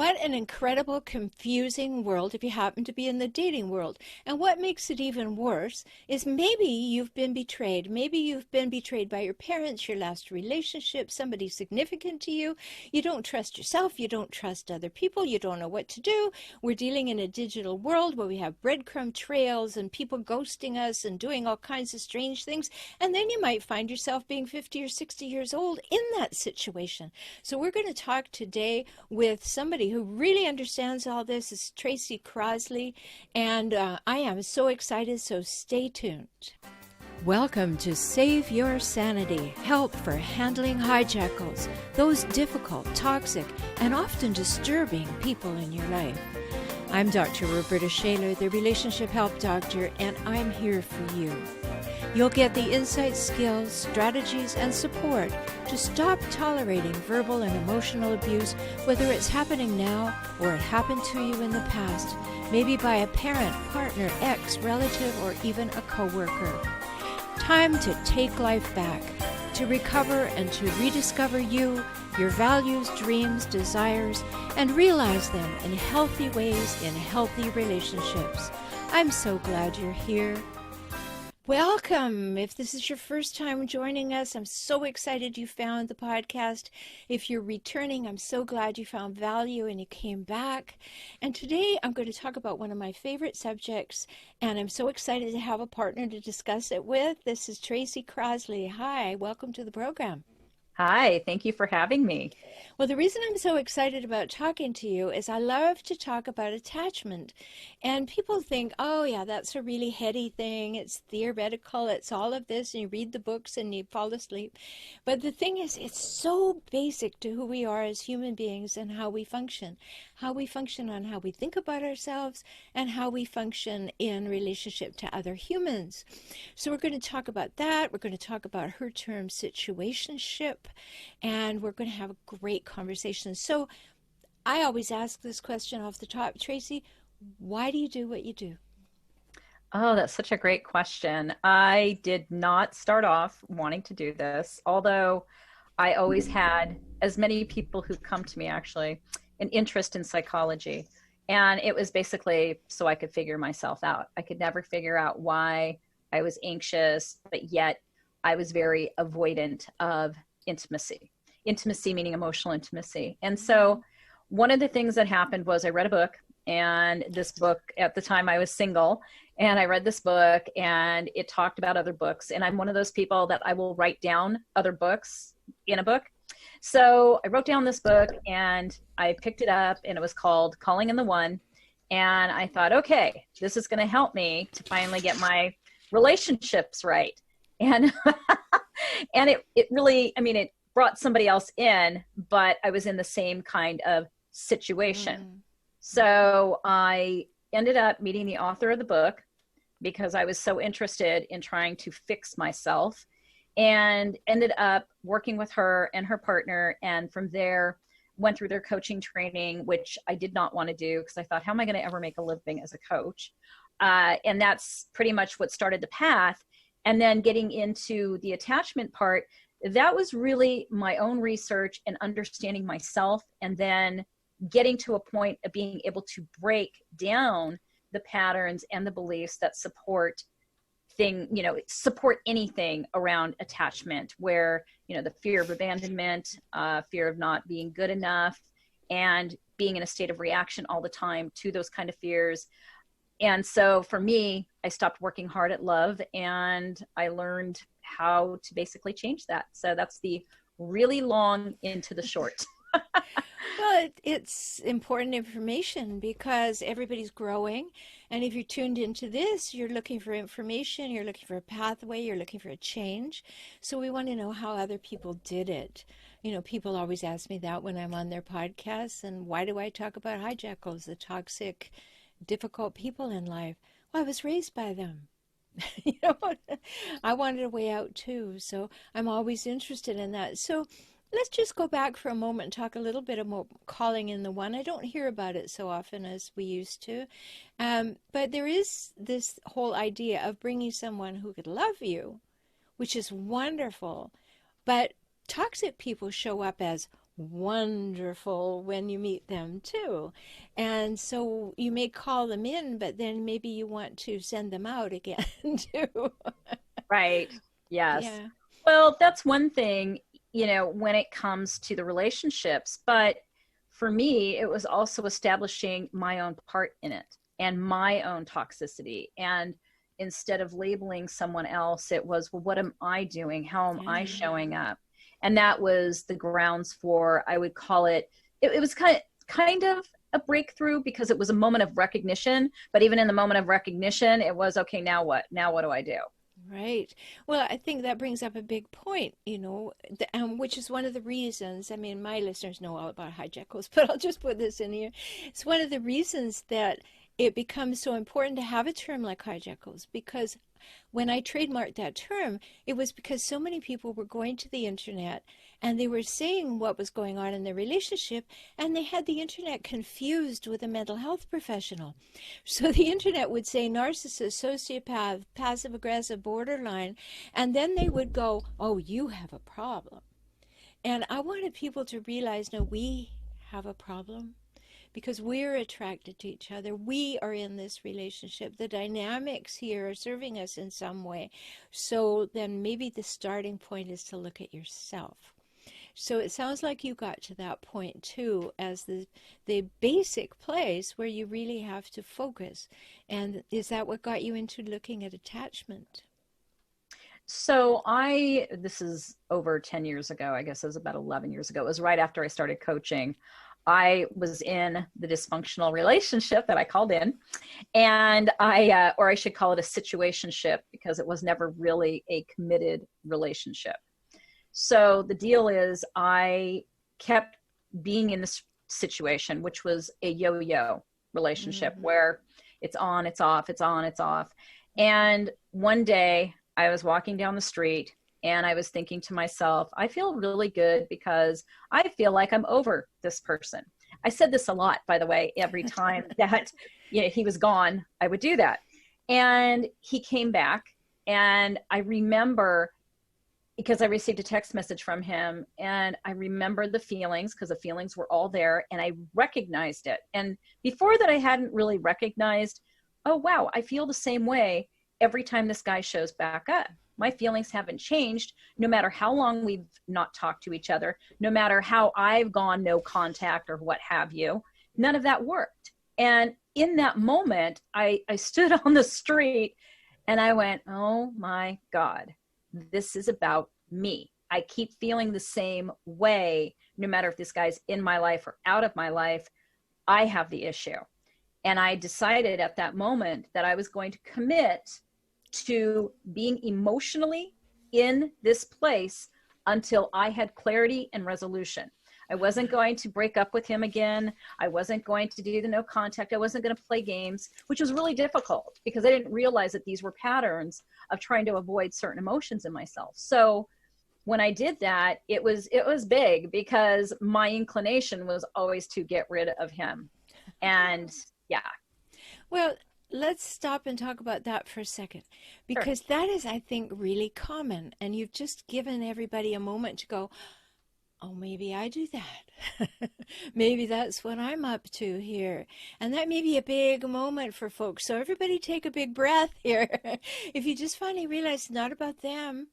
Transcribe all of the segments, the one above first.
What an incredible, confusing world if you happen to be in the dating world. And what makes it even worse is maybe you've been betrayed. Maybe you've been betrayed by your parents, your last relationship, somebody significant to you. You don't trust yourself. You don't trust other people. You don't know what to do. We're dealing in a digital world where we have breadcrumb trails and people ghosting us and doing all kinds of strange things. And then you might find yourself being 50 or 60 years old in that situation. So we're going to talk today with somebody who really understands all this. Is Tracy Crossley, and I am so excited, so stay tuned. Welcome to Save Your Sanity, help for handling hijackals, those difficult, toxic, and often disturbing people in your life. I'm Dr. Rhoberta Shaler, the Relationship Help Doctor, and I'm here for you. You'll get the insight, skills, strategies, and support to stop tolerating verbal and emotional abuse, whether it's happening now or it happened to you in the past, maybe by a parent, partner, ex, relative, or even a coworker. Time to take life back, to recover and to rediscover you, your values, dreams, desires, and realize them in healthy ways in healthy relationships. I'm so glad you're here. Welcome. If this is your first time joining us, I'm so excited you found the podcast. If you're returning, I'm so glad you found value and you came back. And today I'm going to talk about one of my favorite subjects, and I'm so excited to have a partner to discuss it with. This is Tracy Crossley. Hi, welcome to the program. Hi, thank you for having me. Well, the reason I'm so excited about talking to you is I love to talk about attachment. And people think, oh, yeah, that's a really heady thing. It's theoretical. It's all of this. And you read the books and you fall asleep. But the thing is, it's so basic to who we are as human beings and how we function on how we think about ourselves and how we function in relationship to other humans. So we're going to talk about that. We're going to talk about her term situationship. And we're going to have a great conversation. So I always ask this question off the top, Tracy, why do you do what you do? Oh, that's such a great question. I did not start off wanting to do this, although I always had, as many people who come to me actually, an interest in psychology. And it was basically so I could figure myself out. I could never figure out why I was anxious, but yet I was very avoidant of intimacy meaning emotional intimacy. And so one of the things that happened was I read a book, and this book, at the time I was single, and I read this book and it talked about other books. And I'm one of those people that I will write down other books in a book. So I wrote down this book and I picked it up, and it was called Calling in the One. And I thought, okay, this is going to help me to finally get my relationships right. And and it really, I mean, it brought somebody else in, but I was in the same kind of situation. So I ended up meeting the author of the book because I was so interested in trying to fix myself, and ended up working with her and her partner. And from there, went through their coaching training, which I did not want to do because I thought, how am I going to ever make a living as a coach? And that's pretty much what started the path. And then getting into the attachment part, that was really my own research and understanding myself, and then getting to a point of being able to break down the patterns and the beliefs that support anything around attachment, where, the fear of abandonment, fear of not being good enough, and being in a state of reaction all the time to those kind of fears. And so for me, I stopped working hard at love, and I learned how to basically change that. So that's the really long into the short. Well, it's important information because everybody's growing. And if you're tuned into this, you're looking for information, you're looking for a pathway, you're looking for a change. So we want to know how other people did it. People always ask me that when I'm on their podcasts. And why do I talk about hijackals, the toxic, difficult people in life? Well, I was raised by them. I wanted a way out too. So I'm always interested in that. So let's just go back for a moment and talk a little bit about calling in the one. I don't hear about it so often as we used to. But there is this whole idea of bringing someone who could love you, which is wonderful. But toxic people show up as wonderful when you meet them too. And so you may call them in, but then maybe you want to send them out again too. Right. Yes. Yeah. Well, that's one thing, when it comes to the relationships. But for me, it was also establishing my own part in it and my own toxicity. And instead of labeling someone else, it was, well, what am I doing? How am I Yeah. showing up? And that was the grounds for, I would call it was kind of a breakthrough, because it was a moment of recognition. But even in the moment of recognition, it was, okay, now what? Now what do I do? Right. Well, I think that brings up a big point, which is one of the reasons. I mean, my listeners know all about hijackals, but I'll just put this in here. It's one of the reasons that it becomes so important to have a term like hijackals, because when I trademarked that term, it was because so many people were going to the internet and they were saying what was going on in their relationship, and they had the internet confused with a mental health professional. So the internet would say narcissist, sociopath, passive aggressive, borderline, and then they would go, "Oh, you have a problem." And I wanted people to realize, no, we have a problem because we're attracted to each other. We are in this relationship. The dynamics here are serving us in some way. So then maybe the starting point is to look at yourself. So it sounds like you got to that point too, as the basic place where you really have to focus. And is that what got you into looking at attachment? So this is over 10 years ago, I guess it was about 11 years ago. It was right after I started coaching. I was in the dysfunctional relationship that I called in, and or I should call it a situationship, because it was never really a committed relationship. So the deal is, I kept being in this situation, which was a yo-yo relationship, Mm-hmm. where it's on, it's off, it's on, it's off. And one day I was walking down the street, and I was thinking to myself, I feel really good because I feel like I'm over this person. I said this a lot, by the way, every time that he was gone, I would do that. And he came back, and I remember, because I received a text message from him, and I remembered the feelings, because the feelings were all there, and I recognized it. And before that, I hadn't really recognized, oh, wow, I feel the same way every time this guy shows back up. My feelings haven't changed, no matter how long we've not talked to each other, no matter how I've gone no contact or what have you. None of that worked. And in that moment, I stood on the street and I went, oh my God, this is about me. I keep feeling the same way, no matter if this guy's in my life or out of my life. I have the issue. And I decided at that moment that I was going to commit to being emotionally in this place until I had clarity and resolution. I wasn't going to break up with him again. I wasn't going to do the no contact. I wasn't going to play games, which was really difficult because I didn't realize that these were patterns of trying to avoid certain emotions in myself. So when I did that, it was big, because my inclination was always to get rid of him. And yeah. Well, let's stop and talk about that for a second, Sure. because that is, I think, really common. And you've just given everybody a moment to go, oh, maybe I do that. Maybe that's what I'm up to here. And that may be a big moment for folks. So everybody take a big breath here. If you just finally realize it's not about them,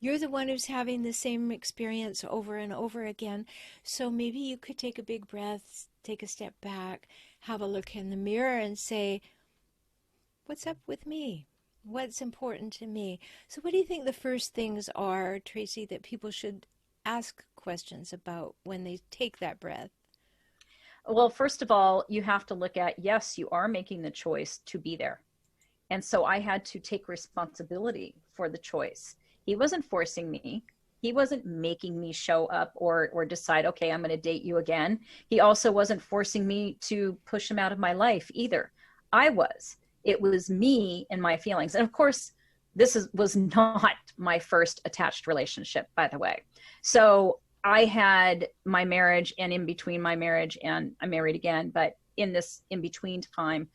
you're the one who's having the same experience over and over again. So maybe you could take a big breath, take a step back, have a look in the mirror and say, what's up with me? What's important to me? So what do you think the first things are, Tracy, that people should ask questions about when they take that breath? Well, first of all, you have to look at, yes, you are making the choice to be there. And so I had to take responsibility for the choice. He wasn't forcing me. He wasn't making me show up or decide, okay, I'm going to date you again. He also wasn't forcing me to push him out of my life either. I was. It was me and my feelings. And of course, was not my first attached relationship, by the way. So I had my marriage, and in between my marriage and I'm married again, but in this in between time,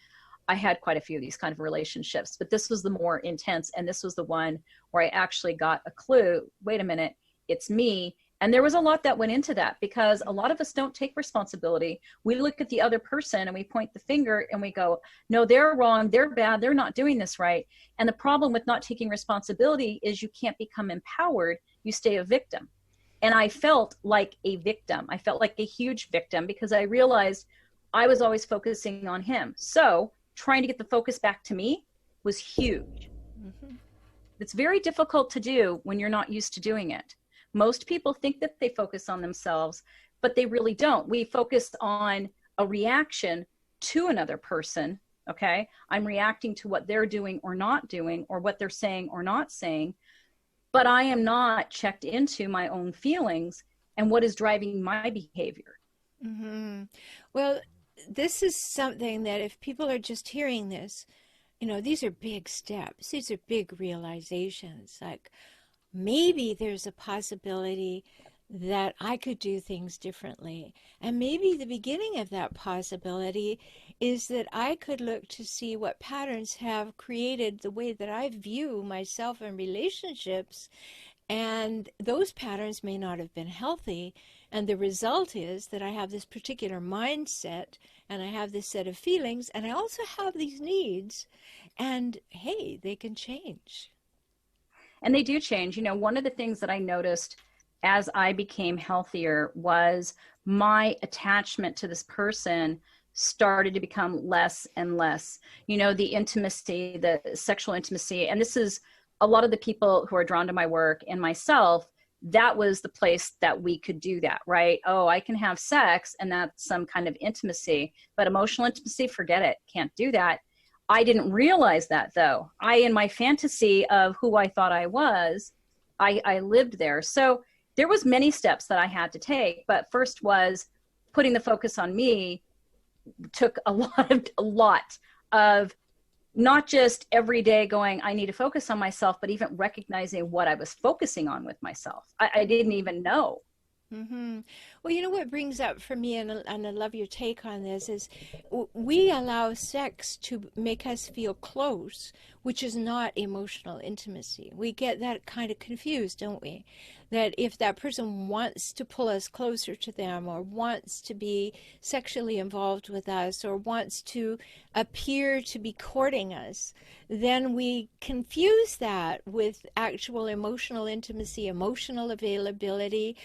I had quite a few of these kind of relationships, but this was the more intense. And this was the one where I actually got a clue. Wait a minute, it's me. And there was a lot that went into that, because a lot of us don't take responsibility. We look at the other person and we point the finger and we go, no, they're wrong, they're bad, they're not doing this right. And the problem with not taking responsibility is you can't become empowered, you stay a victim. And I felt like a victim. I felt like a huge victim, because I realized I was always focusing on him. So trying to get the focus back to me was huge. Mm-hmm. It's very difficult to do when you're not used to doing it. Most people think that they focus on themselves, but they really don't. We focus on a reaction to another person, okay? I'm reacting to what they're doing or not doing, or what they're saying or not saying, but I am not checked into my own feelings and what is driving my behavior. Mm-hmm. Well, this is something that if people are just hearing this, you know, these are big steps. These are big realizations. Like, maybe there's a possibility that I could do things differently. And maybe the beginning of that possibility is that I could look to see what patterns have created the way that I view myself and relationships. And those patterns may not have been healthy. And the result is that I have this particular mindset, and I have this set of feelings, and I also have these needs. And hey, they can change. And they do change. You know, one of the things that I noticed as I became healthier was my attachment to this person started to become less and less. You know, the intimacy, the sexual intimacy, and this is a lot of the people who are drawn to my work and myself, that was the place that we could do that, right? Oh, I can have sex and that's some kind of intimacy, but emotional intimacy, forget it, can't do that. I didn't realize that though. In my fantasy of who I thought I was, I lived there. So there was many steps that I had to take, but first was putting the focus on me took a lot of not just every day going, I need to focus on myself, but even recognizing what I was focusing on with myself. I didn't even know. Mm-hmm. Well, you know what brings up for me, and I love your take on this, is we allow sex to make us feel close, which is not emotional intimacy. We get that kind of confused, don't we? That if that person wants to pull us closer to them, or wants to be sexually involved with us, or wants to appear to be courting us, then we confuse that with actual emotional intimacy, emotional availability,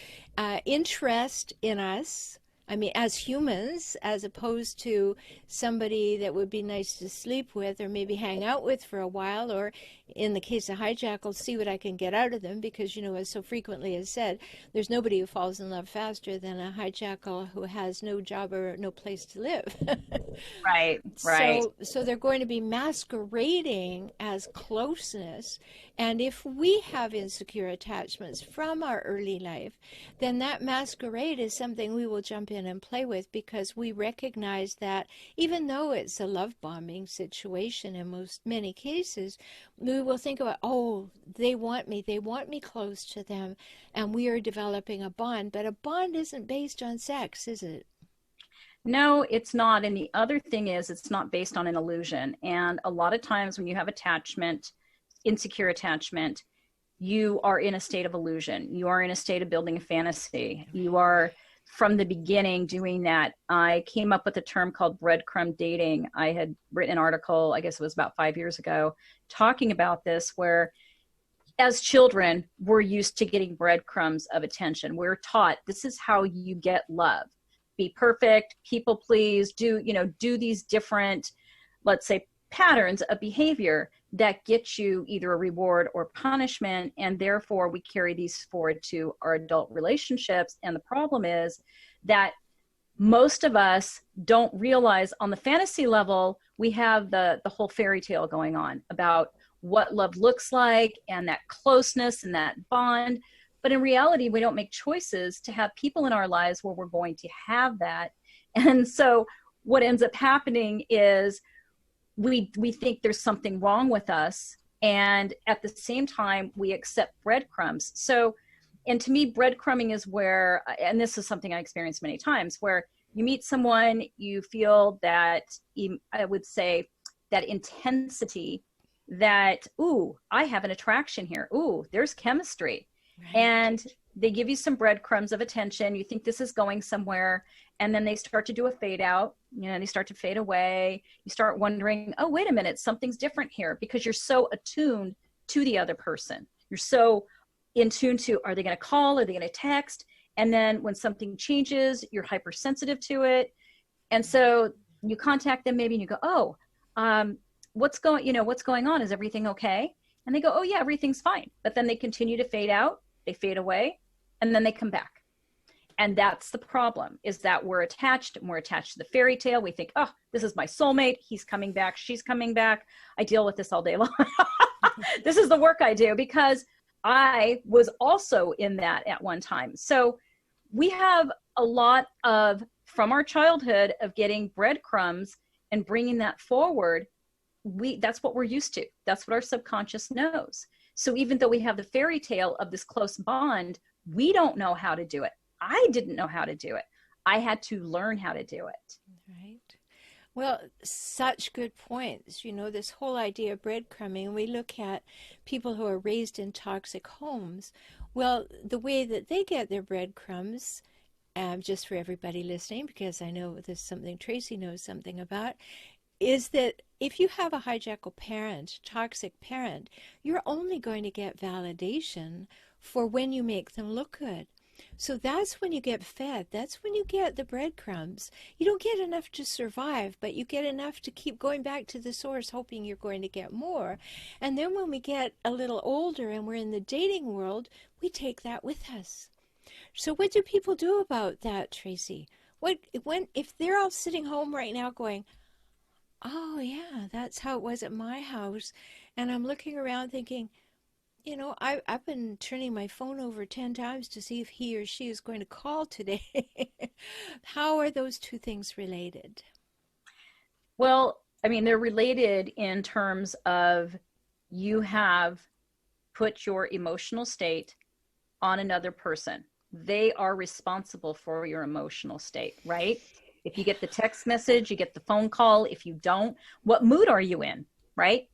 interest in us. I mean, as humans, as opposed to somebody that would be nice to sleep with or maybe hang out with for a while, or in the case of hijackals, see what I can get out of them, because, you know, as so frequently is said, there's nobody who falls in love faster than a hijackal who has no job or no place to live. Right, right. So they're going to be masquerading as closeness. And if we have insecure attachments from our early life, then that masquerade is something we will jump in and play with, because we recognize that even though it's a love bombing situation in many cases, we will think about, oh, they want me close to them, and we are developing a bond. But a bond isn't based on sex, is it? No, it's not. And the other thing is, it's not based on an illusion. And a lot of times when you have attachment, insecure attachment, you are in a state of illusion. You are in a state of building a fantasy. You are from the beginning doing that. I came up with a term called breadcrumb dating. I had written an article, I guess it was about 5 years ago, talking about this, where as children, we're used to getting breadcrumbs of attention. We're taught this is how you get love. Be perfect, people please, do these different, let's say, patterns of behavior that get you either a reward or punishment, and therefore we carry these forward to our adult relationships. And the problem is that most of us don't realize on the fantasy level, we have the whole fairy tale going on about what love looks like and that closeness and that bond. But in reality, we don't make choices to have people in our lives where we're going to have that. And so what ends up happening is we think there's something wrong with us. And at the same time, we accept breadcrumbs. So, and to me, breadcrumbing is where, and this is something I experienced many times, where you meet someone, you feel that, I would say, that intensity that, ooh, I have an attraction here. Ooh, there's chemistry. Right. And they give you some breadcrumbs of attention. You think this is going somewhere. And then they start to do a fade out, they start to fade away. You start wondering, oh, wait a minute, something's different here, because you're so attuned to the other person. You're so in tune to, are they going to call? Are they going to text? And then when something changes, you're hypersensitive to it. And so you contact them maybe and you go, oh, what's going on? Is everything okay? And they go, oh yeah, everything's fine. But then they continue to fade out, they fade away, and then they come back. And that's the problem, is that we're attached to the fairy tale. We think, oh, this is my soulmate. He's coming back. She's coming back. I deal with this all day long. This is the work I do, because I was also in that at one time. So we have a lot of, from our childhood, of getting breadcrumbs and bringing that forward. That's what we're used to. That's what our subconscious knows. So even though we have the fairy tale of this close bond, we don't know how to do it. I didn't know how to do it. I had to learn how to do it. Right. Well, such good points. This whole idea of breadcrumbing, we look at people who are raised in toxic homes. Well, the way that they get their breadcrumbs, just for everybody listening, because I know this is something Tracy knows something about, is that if you have a hijackal parent, toxic parent, you're only going to get validation for when you make them look good. So that's when you get fed. That's when you get the breadcrumbs. You don't get enough to survive, but you get enough to keep going back to the source, hoping you're going to get more. And then when we get a little older and we're in the dating world, we take that with us. So what do people do about that, Tracy? If they're all sitting home right now going, oh yeah, that's how it was at my house, and I'm looking around thinking, I've been turning my phone over 10 times to see if he or she is going to call today. How are those two things related? Well, I mean, they're related in terms of you have put your emotional state on another person. They are responsible for your emotional state, right? If you get the text message, you get the phone call. If you don't, what mood are you in, right?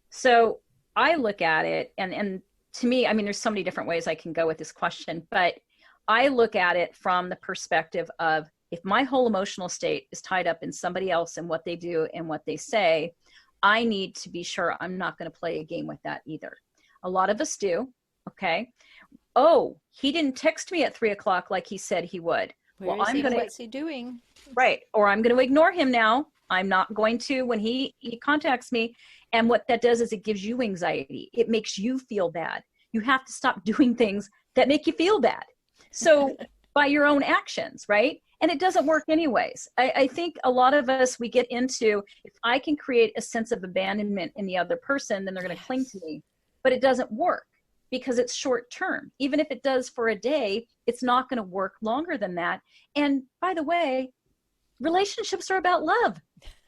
So I look at it, and to me, I mean, there's so many different ways I can go with this question, but I look at it from the perspective of, if my whole emotional state is tied up in somebody else and what they do and what they say, I need to be sure I'm not going to play a game with that either. A lot of us do. Okay. Oh, he didn't text me at 3:00 like he said he would. What's he doing? Right. Or I'm going to ignore him now. I'm not going to when he contacts me. And what that does is it gives you anxiety. It makes you feel bad. You have to stop doing things that make you feel bad. So by your own actions, right? And it doesn't work anyways. I think a lot of us, we get into, if I can create a sense of abandonment in the other person, then they're going to cling to me. But it doesn't work because it's short term. Even if it does for a day, it's not going to work longer than that. And by the way, relationships are about love,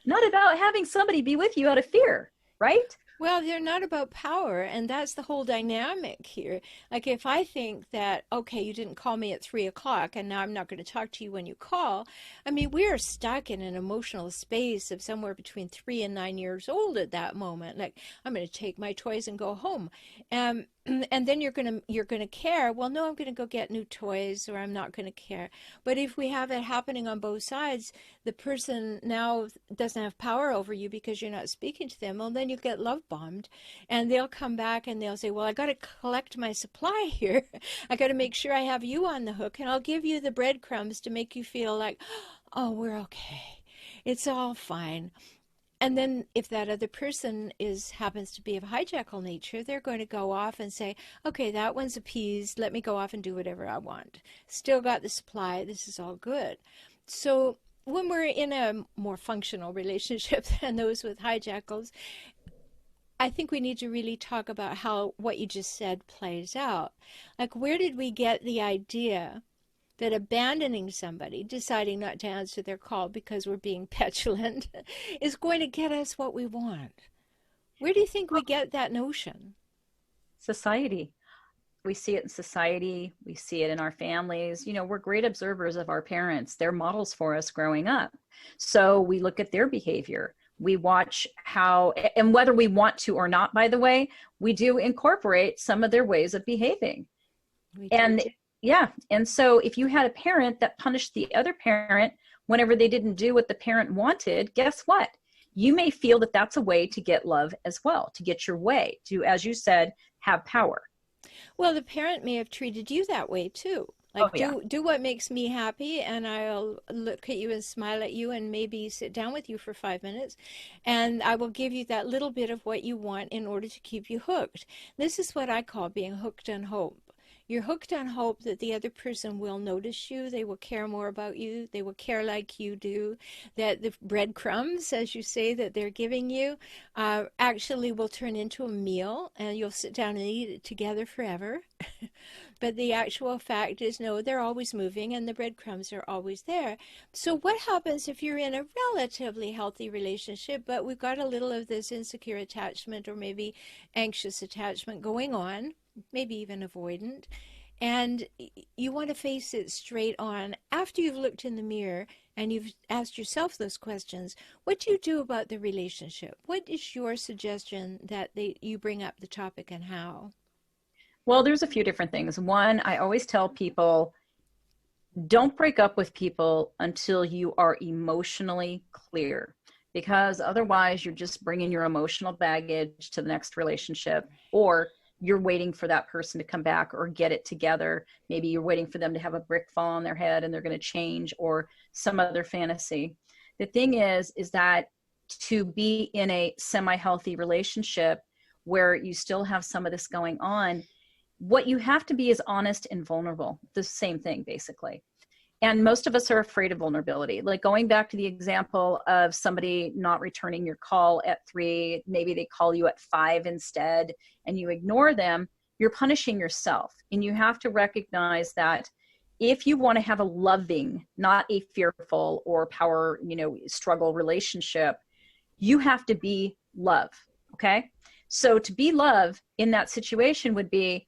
not about having somebody be with you out of fear. Right? Well, they're not about power, and that's the whole dynamic here. Like, if I think that, okay, you didn't call me at 3:00 and now I'm not going to talk to you when you call, I mean, we are stuck in an emotional space of somewhere between 3 and 9 years old at that moment. Like, I'm going to take my toys and go home. And then you're gonna care. Well, no, I'm gonna go get new toys, or I'm not gonna care. But if we have it happening on both sides, the person now doesn't have power over you because you're not speaking to them. Well, then you get love bombed, and they'll come back and they'll say, "Well, I got to collect my supply here. I got to make sure I have you on the hook, and I'll give you the breadcrumbs to make you feel like, oh, we're okay. It's all fine." And then if that other person happens to be of hijackal nature, they're going to go off and say, okay, that one's appeased. Let me go off and do whatever I want. Still got the supply. This is all good. So when we're in a more functional relationship than those with hijackals, I think we need to really talk about how what you just said plays out. Like, where did we get the idea that abandoning somebody, deciding not to answer their call because we're being petulant, is going to get us what we want? Where do you think we get that notion? Society. We see it in society. We see it in our families. We're great observers of our parents. They're models for us growing up. So we look at their behavior. We watch how, and whether we want to or not, by the way, we do incorporate some of their ways of behaving. We do And too. yeah, and so if you had a parent that punished the other parent whenever they didn't do what the parent wanted, guess what? You may feel that that's a way to get love as well, to get your way, to, as you said, have power. Well, the parent may have treated you that way too. Oh Like, yeah. do what makes me happy, and I'll look at you and smile at you, and maybe sit down with you for 5 minutes, and I will give you that little bit of what you want in order to keep you hooked. This is what I call being hooked on hope. You're hooked on hope that the other person will notice you, they will care more about you, they will care like you do, that the breadcrumbs, as you say, that they're giving you actually will turn into a meal, and you'll sit down and eat it together forever. But the actual fact is, no, they're always moving and the breadcrumbs are always there. So, what happens if you're in a relatively healthy relationship, but we've got a little of this insecure attachment or maybe anxious attachment going on, maybe even avoidant, and you want to face it straight on after you've looked in the mirror and you've asked yourself those questions? What do you do about the relationship? What is your suggestion that you bring up the topic, and how? Well, there's a few different things. One, I always tell people, don't break up with people until you are emotionally clear, because otherwise you're just bringing your emotional baggage to the next relationship, or you're waiting for that person to come back or get it together. Maybe you're waiting for them to have a brick fall on their head and they're going to change, or some other fantasy. The thing is that to be in a semi-healthy relationship where you still have some of this going on, what you have to be is honest and vulnerable. The same thing, basically. And most of us are afraid of vulnerability. Like going back to the example of somebody not returning your call at 3, maybe they call you at 5 instead, and you ignore them, you're punishing yourself. And you have to recognize that if you want to have a loving, not a fearful or power, struggle relationship, you have to be love. Okay. So to be love in that situation would be,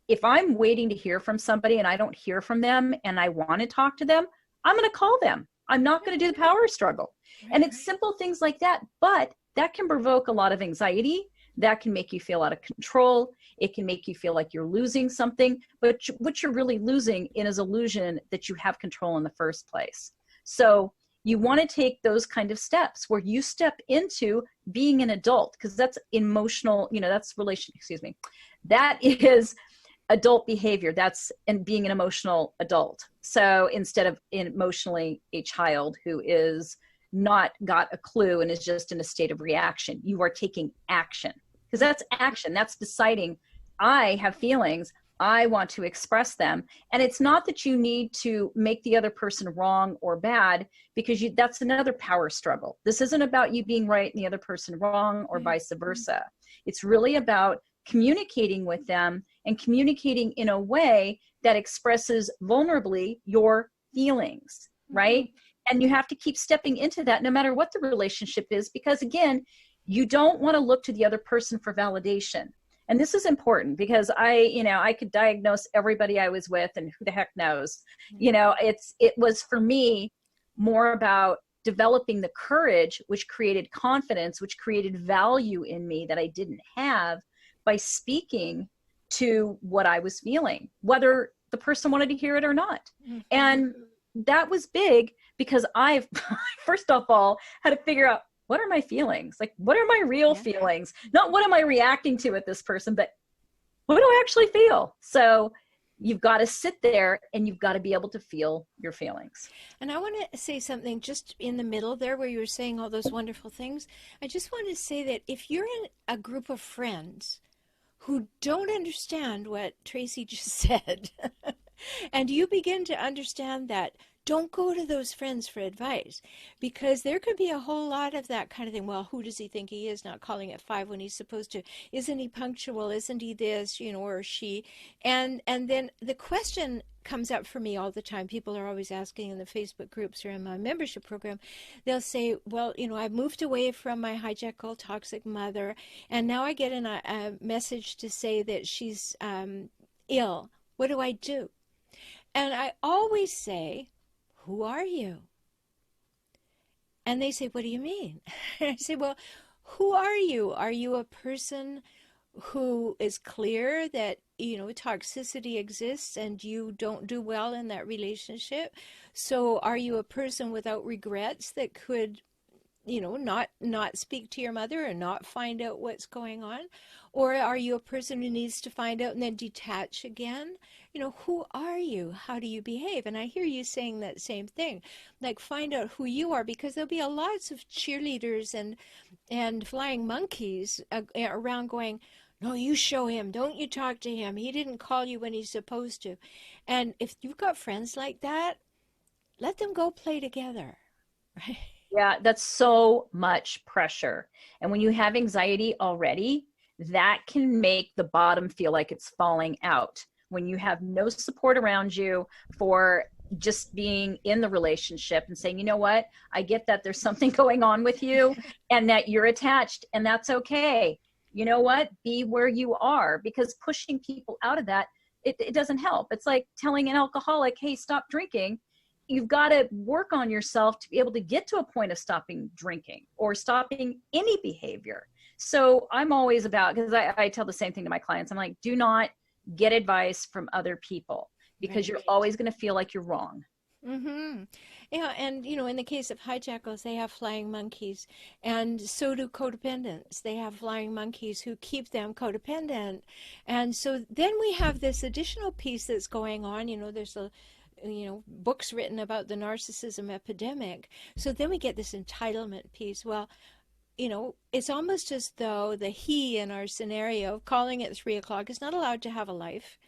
if I'm waiting to hear from somebody and I don't hear from them and I want to talk to them, I'm going to call them. I'm not going to do the power struggle. And it's simple things like that, but that can provoke a lot of anxiety. That can make you feel out of control. It can make you feel like you're losing something, but what you're really losing is illusion that you have control in the first place. So you want to take those kind of steps where you step into being an adult, because that's emotional, that's that is adult behavior. That's in being an emotional adult. So instead of emotionally a child who is not got a clue and is just in a state of reaction, you are taking action, because that's action. That's deciding, I have feelings, I want to express them. And it's not that you need to make the other person wrong or bad, because that's another power struggle. This isn't about you being right and the other person wrong, or vice versa. It's really about communicating with them, and communicating in a way that expresses vulnerably your feelings, right? And you have to keep stepping into that no matter what the relationship is, because again, you don't want to look to the other person for validation. And this is important, because I could diagnose everybody I was with, and who the heck knows. It was for me more about developing the courage, which created confidence, which created value in me that I didn't have, by speaking to what I was feeling, whether the person wanted to hear it or not. And that was big, because I first of all had to figure out, what are my feelings? Like, what are my real feelings? Not what am I reacting to with this person, but what do I actually feel? So you've got to sit there and you've got to be able to feel your feelings. And I want to say something just in the middle there where you were saying all those wonderful things. I just want to say that if you're in a group of friends who don't understand what Tracy just said, and you begin to understand that, don't go to those friends for advice, because there could be a whole lot of that kind of thing. Well, who does he think he is, not calling at 5 when he's supposed to? Isn't he punctual? Isn't he this, or she? And then the question comes up for me all the time. People are always asking in the Facebook groups or in my membership program. They'll say, well, I've moved away from my hijackal toxic mother, and now I get a message to say that she's ill. What do I do? And I always say, who are you? And they say, what do you mean? And I say, well, who are you? Are you a person who is clear that toxicity exists and you don't do well in that relationship. So are you a person without regrets that could not speak to your mother or not find out what's going on? Or are you a person who needs to find out and then detach again? Who are you? How do you behave? And I hear you saying that same thing, like find out who you are, because there'll be a lots of cheerleaders and flying monkeys around going, no, you show him, don't you talk to him, he didn't call you when he's supposed to. And if you've got friends like that, let them go play together, right? Yeah, that's so much pressure. And when you have anxiety already, that can make the bottom feel like it's falling out. When you have no support around you for just being in the relationship and saying, you know what, I get that there's something going on with you and that you're attached, and that's okay. You know what, be where you are, because pushing people out of that, it doesn't help. It's like telling an alcoholic, hey, stop drinking. You've got to work on yourself to be able to get to a point of stopping drinking or stopping any behavior. So I'm always about, because I tell the same thing to my clients. I'm like, do not get advice from other people, because Right. you're always going to feel like you're wrong. Mm-hmm. Yeah, and in the case of hijackals, they have flying monkeys, and so do codependents. They have flying monkeys who keep them codependent. And so then we have this additional piece that's going on. There's books written about the narcissism epidemic. So then we get this entitlement piece. Well, it's almost as though the he in our scenario, calling at 3 o'clock, is not allowed to have a life.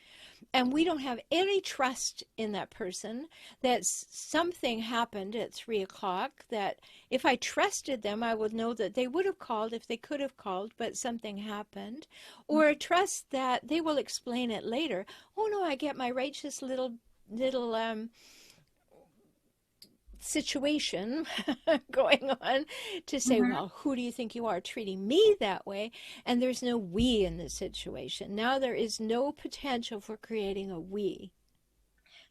And we don't have any trust in that person that something happened at 3 o'clock, that if I trusted them, I would know that they would have called if they could have called, but something happened. Or trust that they will explain it later. Oh no, I get my righteous little situation going on to say, Mm-hmm. well, who do you think you are treating me that way? And there's no we in the situation. Now there is no potential for creating a we.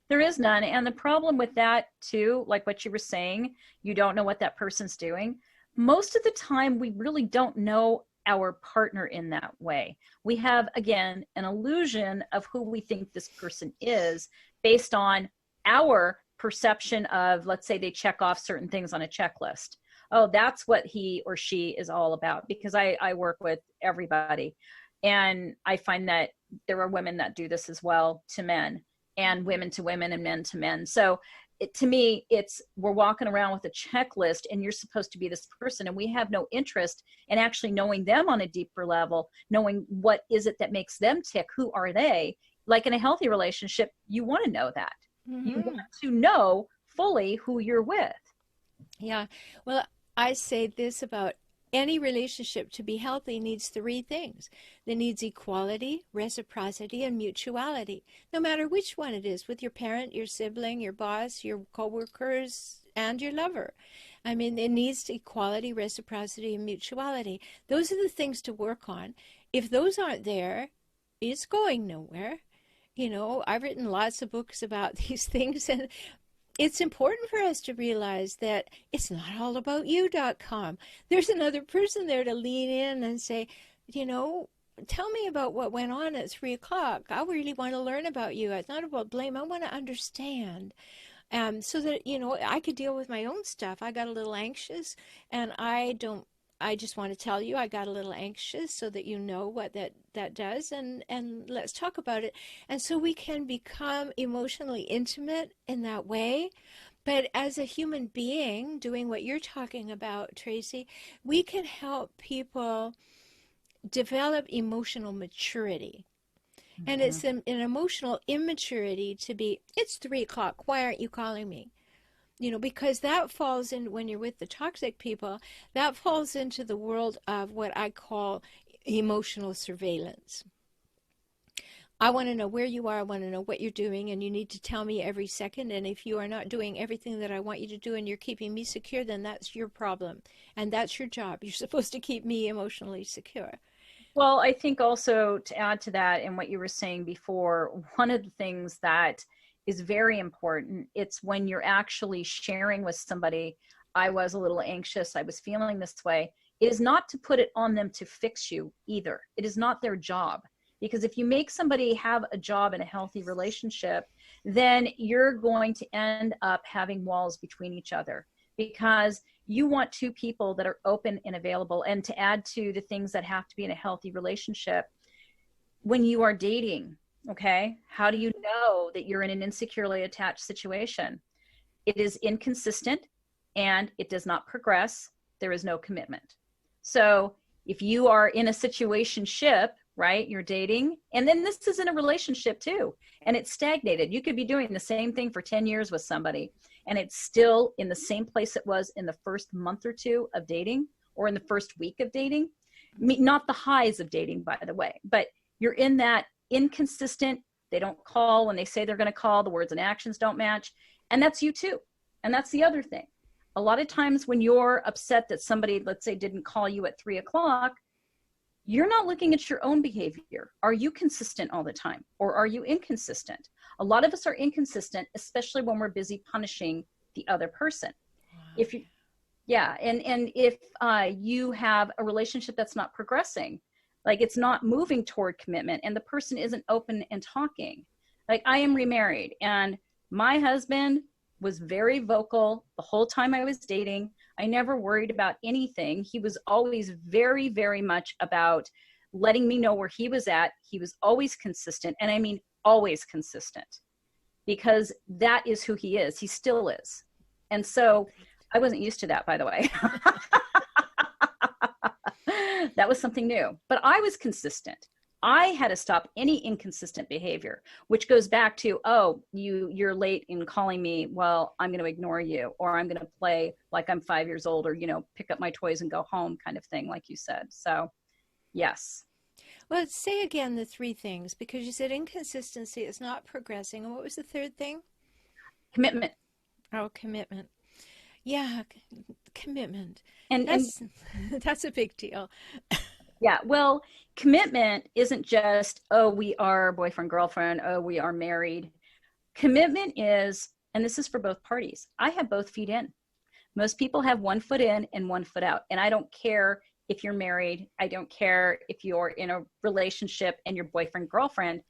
There is none. And the problem with that too, like what you were saying, you don't know what that person's doing. Most of the time, we really don't know our partner in that way. We have, again, an illusion of who we think this person is based on our perception of, let's say they check off certain things on a checklist. Oh, that's what he or she is all about, because I work with everybody. And I find that there are women that do this as well to men, and women to women and men to men. So to me, we're walking around with a checklist and you're supposed to be this person, and we have no interest in actually knowing them on a deeper level, knowing what is it that makes them tick, who are they. Like in a healthy relationship, you want to know that. You Mm-hmm. want to know fully who you're with. Yeah. Well, I say this about any relationship to be healthy needs 3 things. It needs equality, reciprocity, and mutuality. No matter which one it is, with your parent, your sibling, your boss, your coworkers, and your lover. I mean, it needs equality, reciprocity, and mutuality. Those are the things to work on. If those aren't there, it's going nowhere. I've written lots of books about these things, and it's important for us to realize that it's not all about you.com. There's another person there to lean in and say, tell me about what went on at 3 o'clock. I really want to learn about you. It's not about blame. I want to understand. So that, I could deal with my own stuff. I got a little anxious, and I just want to tell you I got a little anxious so that you know what that does, and let's talk about it. And so we can become emotionally intimate in that way. But as a human being doing what you're talking about, Tracy, we can help people develop emotional maturity. And Mm-hmm. it's an emotional immaturity to be, it's 3 o'clock, why aren't you calling me? Because that falls in, when you're with the toxic people, that falls into the world of what I call emotional surveillance. I want to know where you are. I want to know what you're doing, and you need to tell me every second. And if you are not doing everything that I want you to do and you're keeping me secure, then that's your problem. And that's your job. You're supposed to keep me emotionally secure. Well, I think also to add to that and what you were saying before, one of the things that is very important, it's when you're actually sharing with somebody, I was a little anxious, I was feeling this way, is not to put it on them to fix you either. It is not their job. Because if you make somebody have a job in a healthy relationship, then you're going to end up having walls between each other, because you want two people that are open and available. And to add to the things that have to be in a healthy relationship, when you are dating, okay, how do you know that you're in an insecurely attached situation? It is inconsistent and it does not progress. There is no commitment. So if you are in a situationship, right, you're dating, and then this is in a relationship too, and it's stagnated. You could be doing the same thing for 10 years with somebody, and it's still in the same place it was in the first month or two of dating, or in the first week of dating. Not the highs of dating, by the way, but you're in that inconsistent, they don't call when they say they're going to call, the words and actions don't match. And that's you too. And that's the other thing. A lot of times when you're upset that somebody, let's say, didn't call you at 3 o'clock, you're not looking at your own behavior. Are you consistent all the time, or are you inconsistent? A lot of us are inconsistent, especially when we're busy punishing the other person. Wow. If you, yeah, and if you have a relationship that's not progressing, like it's not moving toward commitment, and the person isn't open and talking. Like, I am remarried, and my husband was very vocal the whole time I was dating. I never worried about anything. He was always very, very much about letting me know where he was at. He was always consistent. And I mean, always consistent, because that is who he is. He still is. And so I wasn't used to that, by the way. That was something new, but I was consistent. I had to stop any inconsistent behavior, which goes back to, oh, you're late in calling me. Well, I'm going to ignore you, or I'm going to play like I'm 5 years old, or, pick up my toys and go home kind of thing, like you said. So, yes. Well, say again the three things, because you said inconsistency is not progressing. And what was the third thing? Commitment. Oh, commitment. Yeah, commitment. And that's a big deal. Yeah, well, commitment isn't just, oh, we are boyfriend, girlfriend, oh, we are married. Commitment is, and this is for both parties, I have both feet in. Most people have 1 foot in and 1 foot out. And I don't care if you're married. I don't care if you're in a relationship and you're boyfriend, girlfriend.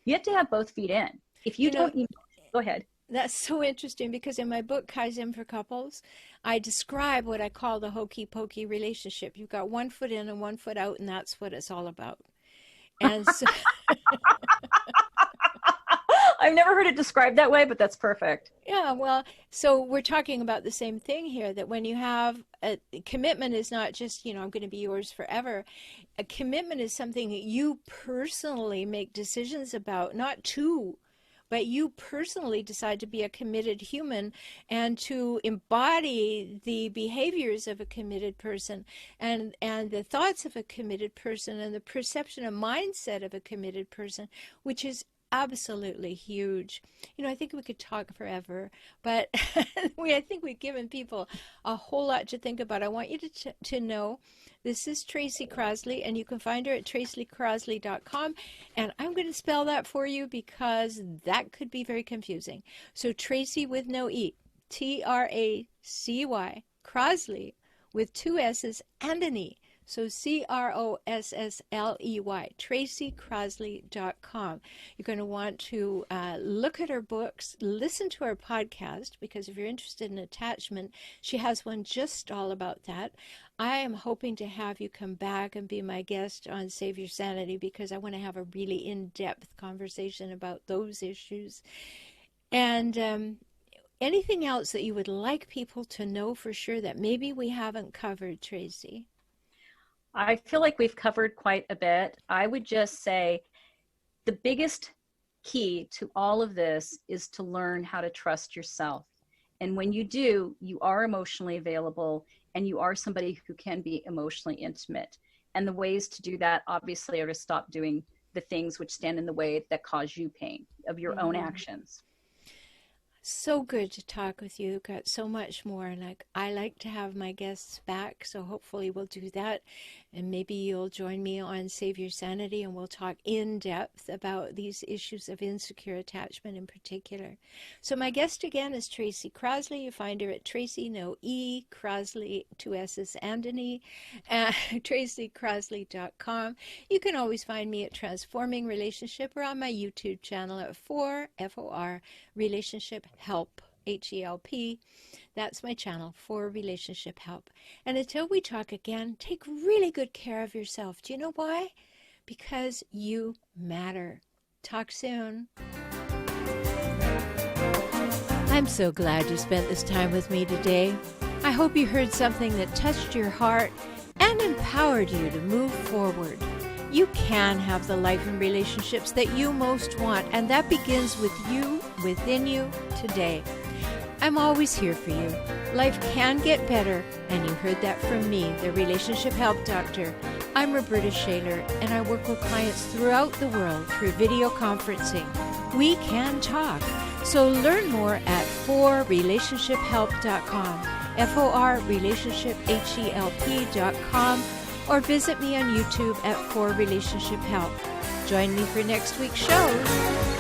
You have to have both feet in. If you don't, go ahead. That's so interesting, because in my book, Kaizen for Couples, I describe what I call the hokey pokey relationship. You've got 1 foot in and 1 foot out, and that's what it's all about. And so I've never heard it described that way, but that's perfect. Yeah, well, so we're talking about the same thing here, that when you have a commitment is not just, I'm going to be yours forever. A commitment is something that you personally make decisions about, not to, but you personally decide to be a committed human and to embody the behaviors of a committed person and the thoughts of a committed person and the perception and mindset of a committed person, which is absolutely huge. I think we could talk forever, but I think we've given people a whole lot to think about. I want you to know this is Tracy Crossley, and you can find her at tracycrossley.com. And I'm going to spell that for you because that could be very confusing. So Tracy with no E, Tracy, Crossley with 2 S's and an E. So Crossley, tracycrossley.com. You're going to want to look at her books, listen to her podcast, because if you're interested in attachment, she has one just all about that. I am hoping to have you come back and be my guest on Save Your Sanity, because I want to have a really in-depth conversation about those issues. And anything else that you would like people to know for sure that maybe we haven't covered, Tracy? I feel like we've covered quite a bit. I would just say the biggest key to all of this is to learn how to trust yourself. And when you do, you are emotionally available and you are somebody who can be emotionally intimate. And the ways to do that, obviously, are to stop doing the things which stand in the way that cause you pain of your own actions. So good to talk with you. Got so much more, and I like to have my guests back, so hopefully we'll do that And maybe you'll join me on Save Your Sanity, and we'll talk in depth about these issues of insecure attachment in particular. So my guest again is Tracy Crossley. You find her at Tracy, no E, Crossley, 2 S's and an E, tracycrossley.com. You can always find me at Transforming Relationship or on my YouTube channel at FOR Relationship Help, HELP. That's my channel for relationship help. And until we talk again, take really good care of yourself. Do you know why? Because you matter. Talk soon. I'm so glad you spent this time with me today. I hope you heard something that touched your heart and empowered you to move forward. You can have the life and relationships that you most want, and that begins with you, within you, today. I'm always here for you. Life can get better, and you heard that from me, the Relationship Help Doctor. I'm Rhoberta Shaler, and I work with clients throughout the world through video conferencing. We can talk. So learn more at forrelationshiphelp.com, forrelationshiphelp.com, or visit me on YouTube at For Relationship Help. Join me for next week's show.